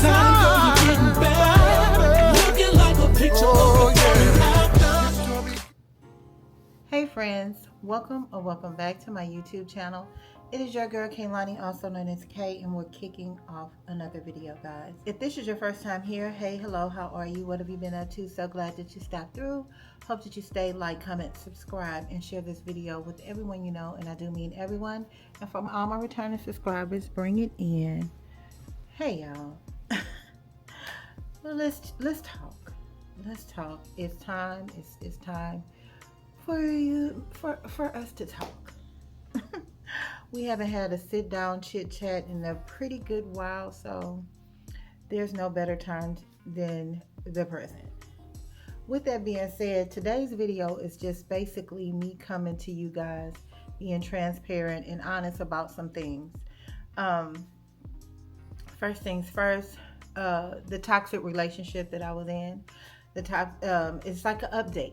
time, girl, you're getting better. Looking like a picture of the after. Hey friends, welcome or welcome back to my YouTube channel. It is your girl Kaye Lanhi, also known as Kay, and we're kicking off another video, guys. If this is your first time here, hey, hello, how are you? What have you been up to? So glad that you stopped through. Hope that you stay, like, comment, subscribe, and share this video with everyone you know, and I do mean everyone. And from all my returning subscribers, bring it in. Hey, y'all. Well, let's talk. Let's talk. It's time. It's time for us to talk. We haven't had a sit down chit chat in a pretty good while, so there's no better time than the present. With that being said, today's video is just basically me coming to you guys, being transparent and honest about some things. First things first, the toxic relationship that I was in. It's like an update.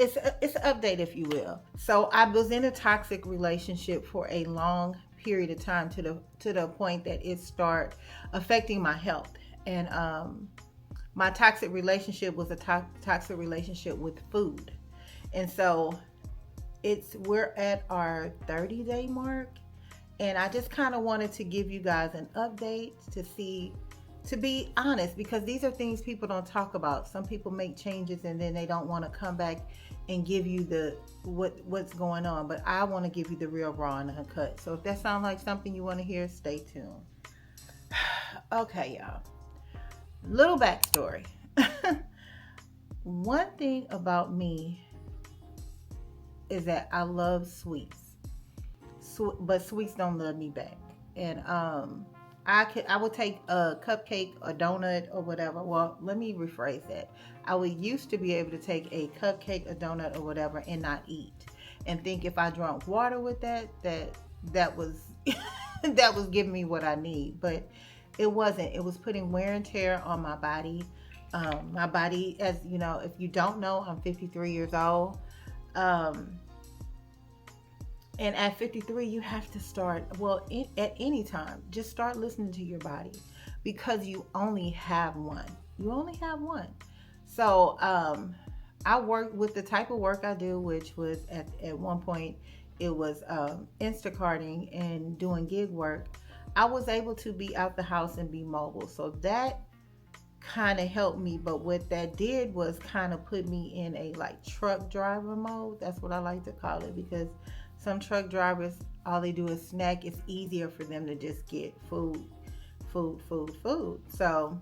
It's an update, if you will. So I was in a toxic relationship for a long period of time to the point that it started affecting my health. And my toxic relationship was a toxic relationship with food. And so we're at our 30-day mark. And I just kind of wanted to give you guys an update to be honest, because these are things people don't talk about. Some people make changes and then they don't want to come back and give you what's going on. But I want to give you the real raw and uncut. So if that sounds like something you want to hear, stay tuned. Okay, y'all. Little backstory. One thing about me is that I love sweets. But sweets don't love me back. And I would take a cupcake, a donut, or whatever. Well, let me rephrase that. I used to be able to take a cupcake, a donut, or whatever, and not eat, and think if I drank water with that was that was giving me what I need. But it wasn't. It was putting wear and tear on my body. My body, as you know, if you don't know, I'm 53 years old. And at 53, you have to start, at any time, just start listening to your body, because you only have one. You only have one. So I worked with the type of work I do, which was at one point, it was Instacarting and doing gig work. I was able to be out the house and be mobile. So that kind of helped me. But what that did was kind of put me in a like truck driver mode. That's what I like to call it, because some truck drivers, all they do is snack. It's easier for them to just get food. So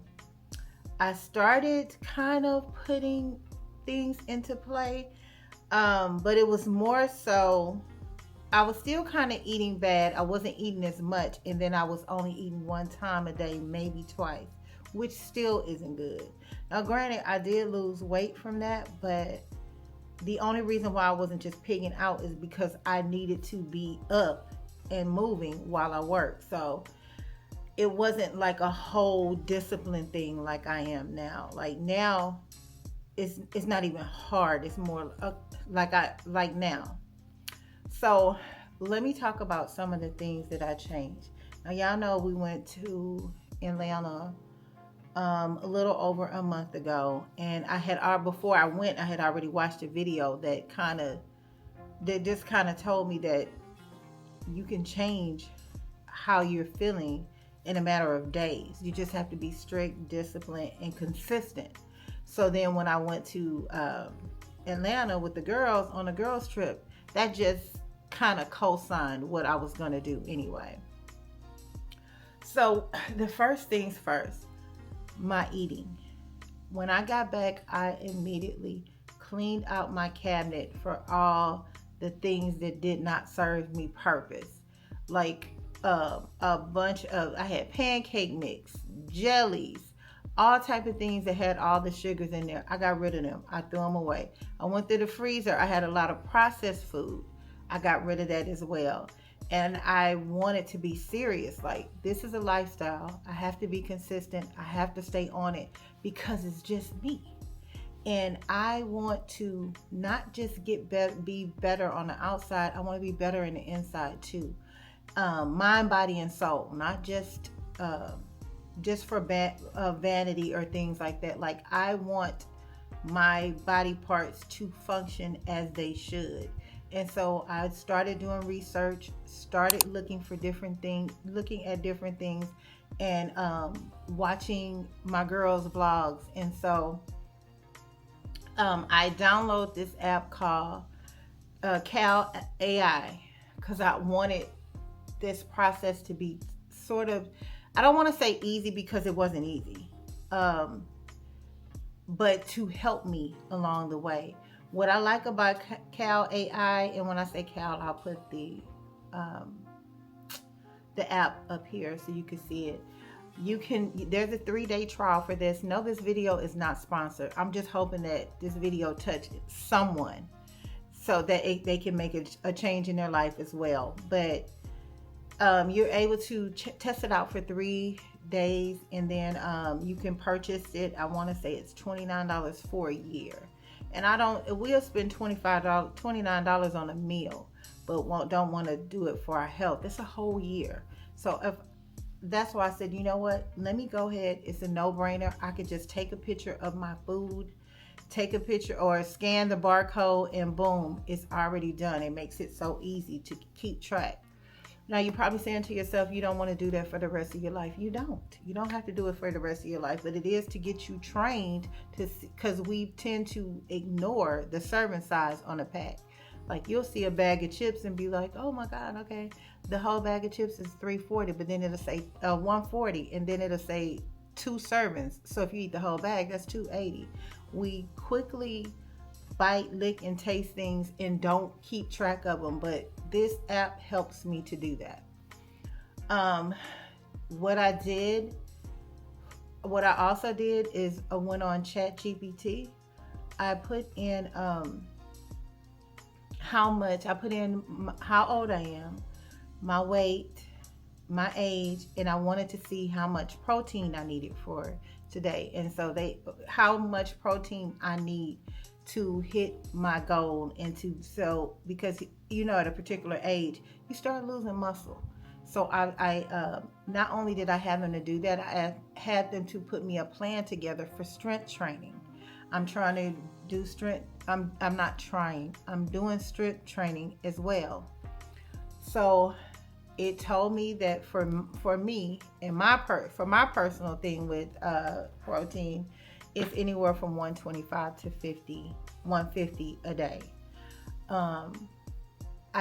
I started kind of putting things into play. But it was more so, I was still kind of eating bad. I wasn't eating as much. And then I was only eating one time a day, maybe twice, which still isn't good. Now, granted, I did lose weight from that, but the only reason why I wasn't just pigging out is because I needed to be up and moving while I work. So it wasn't like a whole discipline thing like I am now. Like now, it's not even hard. It's more like now. So let me talk about some of the things that I changed. Now, y'all know we went to Atlanta a little over a month ago, and before I went, I had already watched a video that just kind of told me that you can change how you're feeling in a matter of days. You just have to be strict, disciplined, and consistent. So then when I went to Atlanta with the girls on a girls trip, that just kind of co-signed what I was going to do anyway. So the first things first, my eating. When I got back, I immediately cleaned out my cabinet for all the things that did not serve me purpose. Like a bunch of, I had pancake mix, jellies, all type of things that had all the sugars in there. I got rid of them. I threw them away. I went through the freezer. I had a lot of processed food. I got rid of that as well. And I wanted to be serious. Like, this is a lifestyle. I have to be consistent. I have to stay on it because it's just me. And I want to not just be better on the outside. I want to be better in the inside too. Mind, body, and soul. Not just just for vanity or things like that. Like, I want my body parts to function as they should. And so I started doing research, started looking for different things, looking at different things, and watching my girls' vlogs. And so I downloaded this app called Cal AI, because I wanted this process to be sort of, I don't want to say easy because it wasn't easy, but to help me along the way. What I like about Cal AI, and when I say Cal, I'll put the app up here so you can see it. There's a 3-day trial for this. No, this video is not sponsored. I'm just hoping that this video touched someone so that they can make a change in their life as well. But you're able to test it out for 3 days, and then you can purchase it. I want to say it's $29 for a year. And we'll spend $29 on a meal, but don't want to do it for our health. It's a whole year. So that's why I said, you know what? Let me go ahead. It's a no-brainer. I could just take a picture of my food, take a picture or scan the barcode, and boom, it's already done. It makes it so easy to keep track. Now, you're probably saying to yourself, you don't want to do that for the rest of your life. You don't have to do it for the rest of your life, but it is to get you trained because we tend to ignore the serving size on a pack. Like, you'll see a bag of chips and be like, oh my God, okay, the whole bag of chips is $3.40, but then it'll say $1.40, and then it'll say 2 servings. So if you eat the whole bag, that's $2.80. We quickly bite, lick, and taste things and don't keep track of them, but this app helps me to do that. What I also did is I went on ChatGPT. I put in how old I am, my weight, my age, and I wanted to see how much protein I needed for today. And so how much protein I need to hit my goal, because at a particular age you start losing muscle. So I not only did I have them to do that, I had them to put me a plan together for strength training. I'm trying to do strength. I'm doing strength training as well. So it told me that for me and for my personal thing with protein, it's anywhere from 125 to 150 a day. I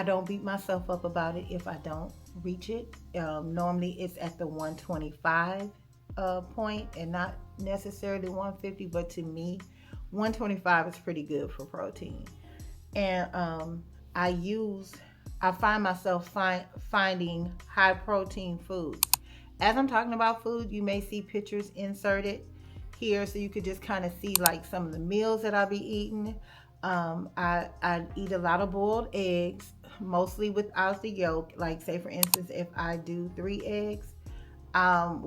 don't beat myself up about it if I don't reach it. Normally it's at the 125 point and not necessarily 150, but to me 125 is pretty good for protein. And I find myself finding high protein foods. As I'm talking about food, you may see pictures inserted here so you could just kind of see like some of the meals that I'll be eating. I eat a lot of boiled eggs, mostly without the yolk. Like, say for instance, if I do 3 eggs, 3 of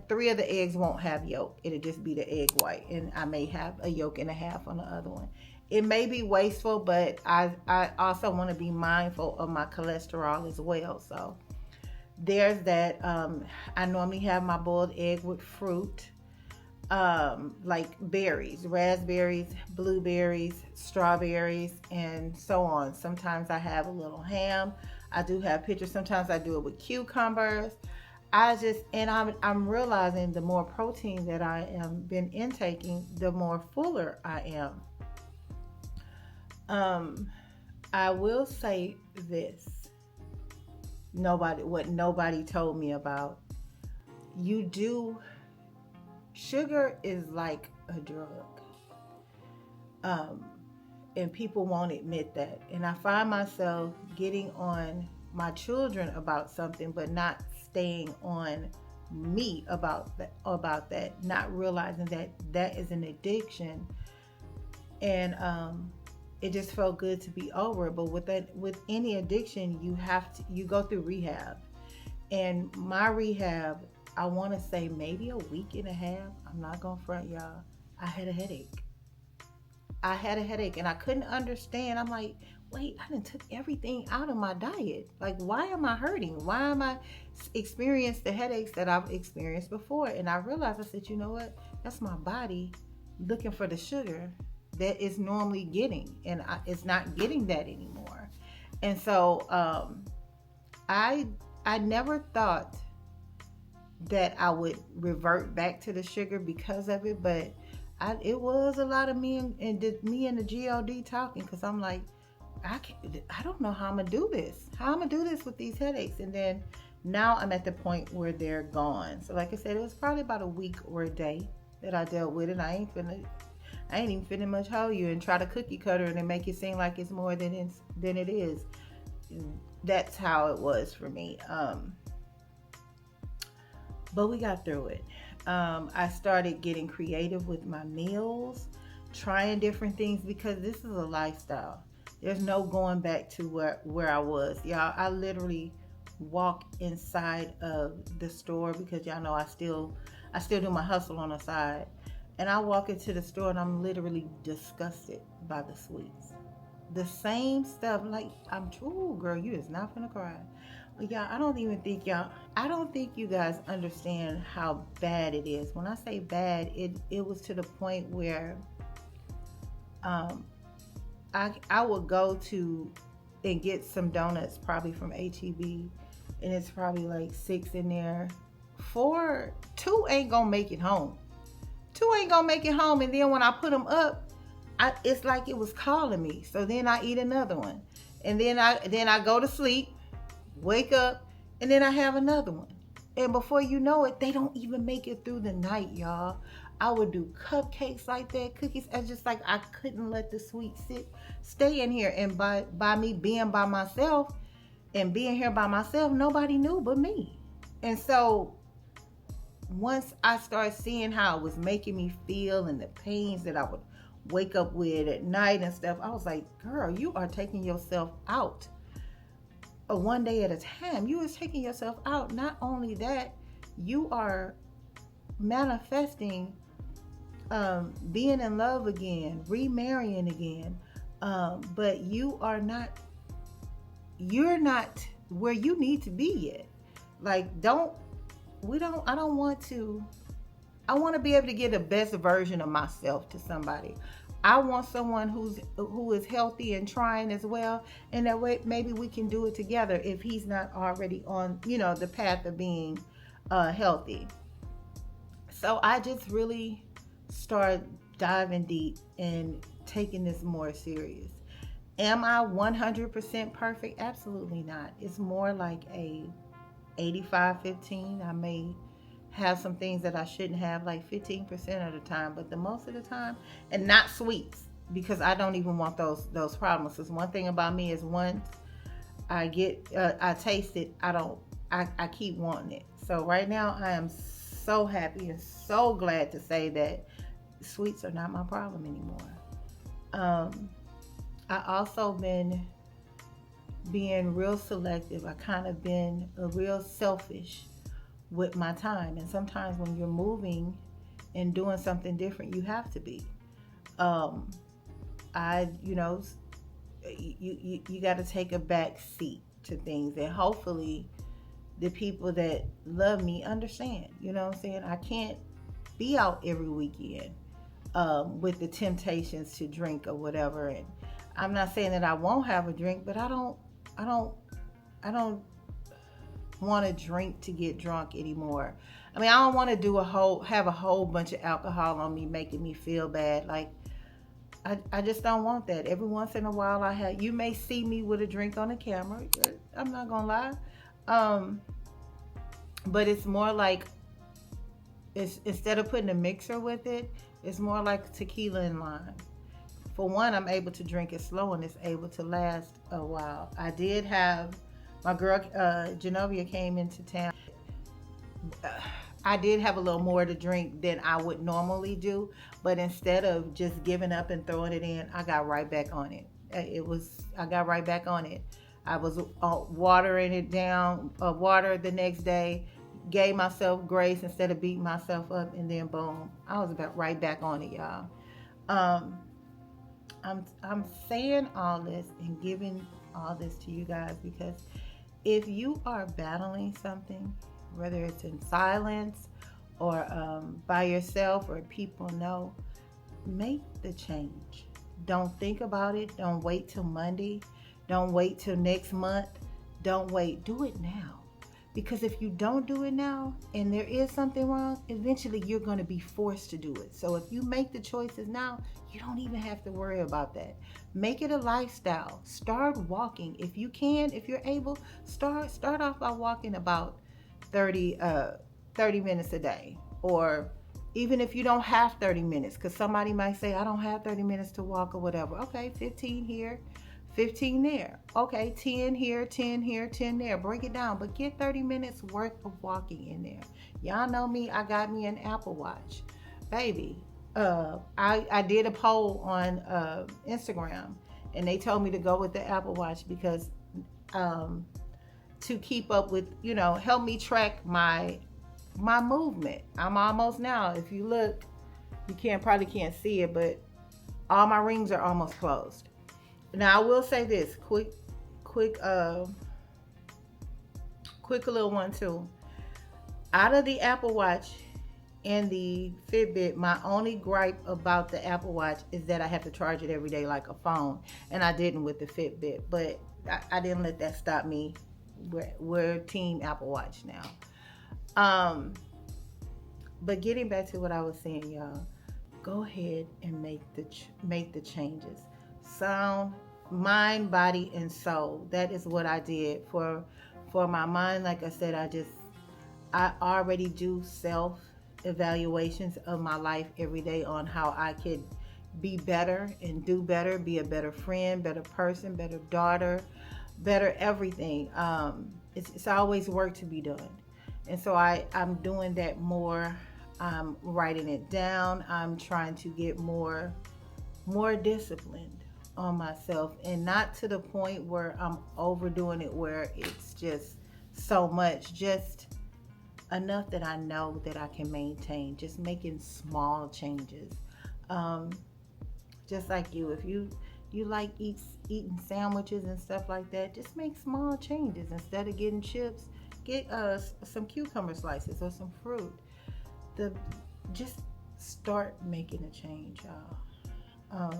the eggs won't have yolk. It'll just be the egg white, and I may have a yolk and a half on the other one. It may be wasteful, but I also want to be mindful of my cholesterol as well. So there's that. I normally have my boiled egg with fruit, like berries, raspberries, blueberries, strawberries, and so on. Sometimes I have a little ham. I do have pictures. Sometimes I do it with cucumbers. I'm realizing the more protein that I am been intaking, the more fuller I am. I will say this. What nobody told me about. Sugar is like a drug. And people won't admit that. And I find myself getting on my children about something, but not staying on me about that, not realizing that is an addiction. And it just felt good to be over it. But with any addiction, you go through rehab. And my rehab, I want to say maybe a week and a half. I'm not gonna front y'all. I had a headache, and I couldn't understand. I'm like, wait, I done took everything out of my diet. Like, why am I hurting? Why am I experiencing the headaches that I've experienced before? And I realized, I said, you know what? That's my body looking for the sugar that it's normally getting, and it's not getting that anymore. And so I never thought that I would revert back to the sugar because of it, but it was a lot of me and the God talking, because I'm like, I don't know how I'm gonna do this. How I'm gonna do this with these headaches. And then now I'm at the point where they're gone. So like I said, it was probably about a week or a day that I dealt with it. I ain't even finna much hold you and try to cookie cutter and make it seem like it's more than it is. That's how it was for me. But we got through it. I started getting creative with my meals, trying different things, because this is a lifestyle. There's no going back to where I was. Y'all, I literally walk inside of the store, because y'all know I still do my hustle on the side. And I walk into the store and I'm literally disgusted by the sweets. The same stuff, like, I'm true, girl, you is not gonna cry. But y'all, I don't think you guys understand how bad it is. When I say bad, it was to the point where I would go to and get some donuts, probably from HEB, and it's probably like 6 in there. 2 ain't gonna make it home. 2 ain't gonna make it home, and then when I put them up, it's like it was calling me. So then I eat another one, and then I go to sleep, wake up, and then I have another one. And before you know it, they don't even make it through the night, y'all. I would do cupcakes like that, cookies. I just, like, I couldn't let the sweet stay in here. And by me being by myself and being here by myself, nobody knew but me. And so once I started seeing how it was making me feel and the pains that I would wake up with at night and stuff, I was like, girl, you are taking yourself out. One day at a time. You is taking yourself out. Not only that, you are manifesting being in love again, remarrying again, but you're not where you need to be yet. Like, I want to be able to give the best version of myself to somebody. I want someone who is healthy and trying as well, and that way maybe we can do it together if he's not already on, the path of being healthy. So I just really started diving deep and taking this more serious. Am I 100% perfect? Absolutely not. It's more like a 85-15. I may have some things that I shouldn't have, like 15% of the time, but the most of the time, and not sweets, because I don't even want those problems. Because one thing about me is, once I taste it, I keep wanting it. So right now I am so happy and so glad to say that sweets are not my problem anymore. I also been being real selective. I kind of been a real selfish with my time, and sometimes when you're moving and doing something different, you have to be. You got to take a back seat to things, and hopefully the people that love me understand. You know what I'm saying? I can't be out every weekend with the temptations to drink or whatever. And I'm not saying that I won't have a drink, but I don't want to drink to get drunk anymore. I mean, I don't want to have a whole bunch of alcohol on me, making me feel bad. Like, I just don't want that. Every once in a while, you may see me with a drink on the camera. I'm not gonna lie. But it's more like, instead of putting a mixer with it, it's more like tequila and lime. For one, I'm able to drink it slow, and it's able to last a while. I did have my girl Genovia came into town. I did have a little more to drink than I would normally do, but instead of just giving up and throwing it in, I got right back on it. I got right back on it. I was watering it down, water the next day, gave myself grace instead of beating myself up, and then boom, I was right back on it, y'all. I'm saying all this and giving all this to you guys because if you are battling something, whether it's in silence or by yourself or people know, make the change. Don't think about it. Don't wait till Monday. Don't wait till next month. Don't wait. Do it now. Because if you don't do it now and there is something wrong, eventually you're going to be forced to do it. So if you make the choices now, you don't even have to worry about that. Make it a lifestyle. Start walking. If you can, if you're able, start off by walking about 30 minutes a day. Or even if you don't have 30 minutes, because somebody might say, I don't have 30 minutes to walk or whatever. Okay, 15 here, 15 there. Okay, 10 here, 10 here, 10 there. Break it down, but get 30 minutes worth of walking in there. Y'all know me, I got me an Apple Watch. Baby, I did a poll on Instagram, and they told me to go with the Apple Watch because to keep up with, help me track my movement. I'm almost now, if you look, you probably can't see it, but all my rings are almost closed. Now I will say this, quick little one too. Out of the Apple Watch and the Fitbit, my only gripe about the Apple Watch is that I have to charge it every day like a phone, and I didn't with the Fitbit, but I didn't let that stop me. We're team Apple Watch now. But getting back to what I was saying, y'all, go ahead and make the changes. Sound, mind, body, and soul. That is what I did for my mind. Like I said, I already do self evaluations of my life every day on how I could be better and do better, be a better friend, better person, better daughter, better everything. It's always work to be done. And so I'm doing that more. I'm writing it down. I'm trying to get more disciplined on myself, and not to the point where I'm overdoing it, where it's just so much, just enough that I know that I can maintain, just making small changes. Just like you, if you like eating sandwiches and stuff like that, just make small changes. Instead of getting chips, get some cucumber slices or some fruit. Just start making a change, y'all.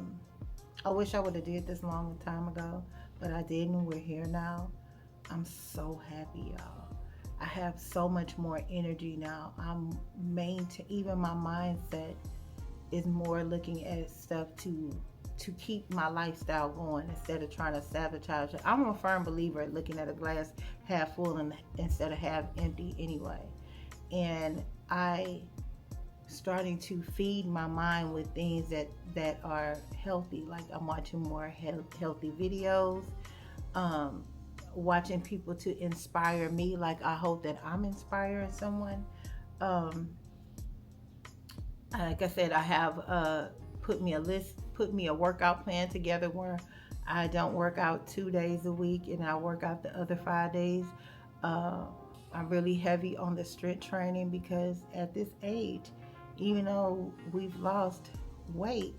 I wish I would have did this long time ago, but I didn't. We're here now. I'm so happy, y'all. I have so much more energy now. Even my mindset is more looking at stuff to keep my lifestyle going instead of trying to sabotage it. I'm a firm believer in looking at a glass half full instead of half empty anyway. And I starting to feed my mind with things that are healthy. Like I'm watching more healthy videos, watching people to inspire me. Like I hope that I'm inspiring someone. Like I said, I have put me a workout plan together where I don't work out 2 days a week and I work out the other 5 days. I'm really heavy on the strength training because at this age, even though we've lost weight,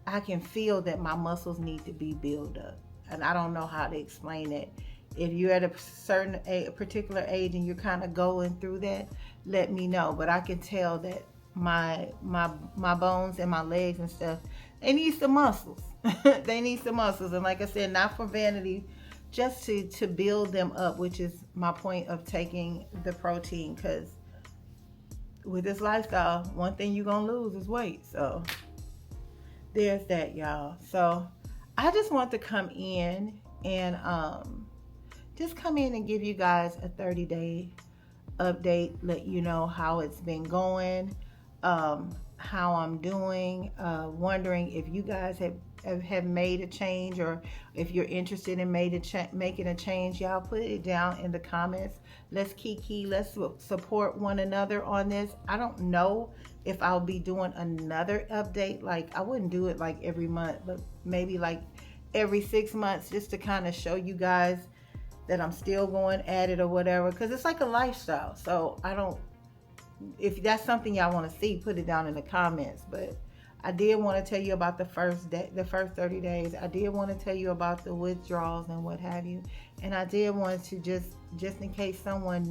I can feel that my muscles need to be built up. And I don't know how to explain it. If you're at a particular age and you're kind of going through that, let me know. But I can tell that my bones and my legs and stuff, they need some muscles. They need some muscles. And like I said, not for vanity, just to build them up, which is my point of taking the protein. Because with this lifestyle, one thing you're going to lose is weight. So there's that, y'all. So I just want to come in and give you guys a 30-day update, let you know how it's been going, how I'm doing, wondering if you guys have made a change, or if you're interested in making a change. Y'all put it down in the comments. Let's kiki, let's support one another on this. I don't know if I'll be doing another update. Like I wouldn't do it like every month, but maybe like every 6 months, just to kind of show you guys that I'm still going at it or whatever, because it's like a lifestyle. So if that's something y'all want to see, put it down in the comments. But I did want to tell you about the first 30 days. I did want to tell you about the withdrawals and what have you. And I did want to just in case someone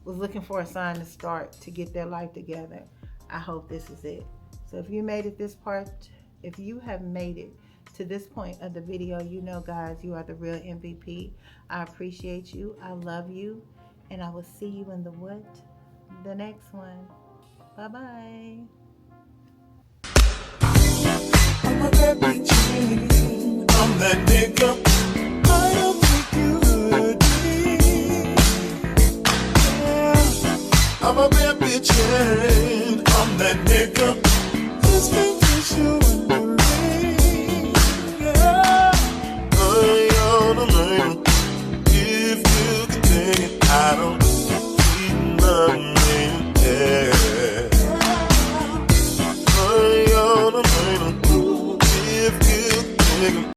was looking for a sign to start to get their life together. I hope this is it. So if you made it if you have made it to this point of the video, you know, guys, you are the real MVP. I appreciate you. I love you. And I will see you in the next one. Bye-bye. I'm a baby chain. I'm that nigga. I don't think you yeah. I'm a baby chain. I'm that nigga.